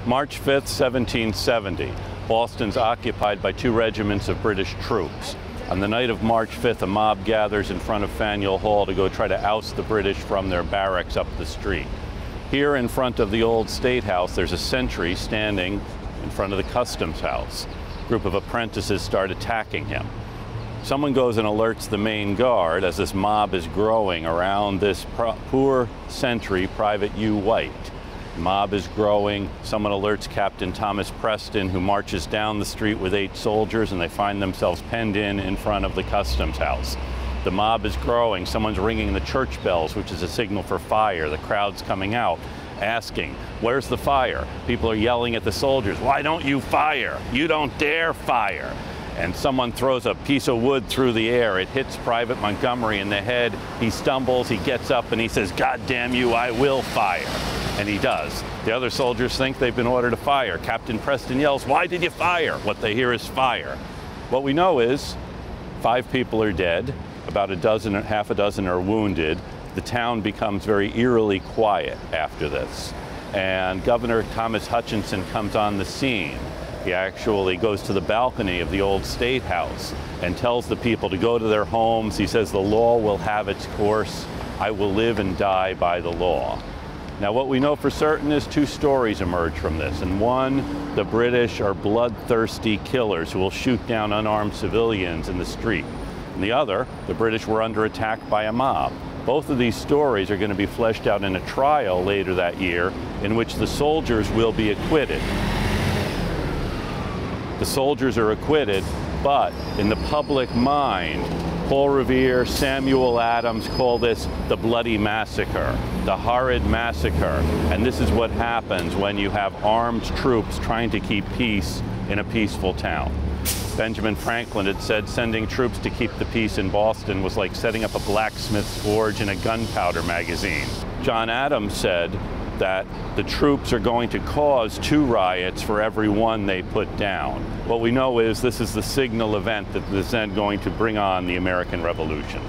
March 5th, 1770. Boston's occupied by 2 regiments of British troops. On the night of March 5th, a mob gathers in front of Faneuil Hall to go try to oust the British from their barracks up the street. Here in front of the old State House, there's a sentry standing in front of the Customs House. A group of apprentices start attacking him. Someone goes and alerts the main guard as this mob is growing around this poor sentry, Private U. White. The mob is growing. Someone alerts Captain Thomas Preston, who marches down the street with 8 soldiers, and they find themselves penned in front of the Customs House. The mob is growing. Someone's ringing the church bells, which is a signal for fire. The crowd's coming out, asking, "Where's the fire?" People are yelling at the soldiers, "Why don't you fire? You don't dare fire!" And someone throws a piece of wood through the air. It hits Private Montgomery in the head. He stumbles, he gets up, and he says, "God damn you, I will fire." And he does. The other soldiers think they've been ordered to fire. Captain Preston yells, "Why did you fire?" What they hear is fire. What we know is 5 people are dead, about half a dozen are wounded. The town becomes very eerily quiet after this. And Governor Thomas Hutchinson comes on the scene. He actually goes to the balcony of the old State House and tells the people to go to their homes. He says, "The law will have its course. I will live and die by the law." Now, what we know for certain is 2 stories emerge from this. And one, the British are bloodthirsty killers who will shoot down unarmed civilians in the street. And the other, the British were under attack by a mob. Both of these stories are going to be fleshed out in a trial later that year in which the soldiers will be acquitted. The soldiers are acquitted, but in the public mind, Paul Revere, Samuel Adams call this the bloody massacre, the horrid massacre. And this is what happens when you have armed troops trying to keep peace in a peaceful town. Benjamin Franklin had said sending troops to keep the peace in Boston was like setting up a blacksmith's forge in a gunpowder magazine. John Adams said that the troops are going to cause 2 riots for every one they put down. What we know is this is the signal event that is then going to bring on the American Revolution.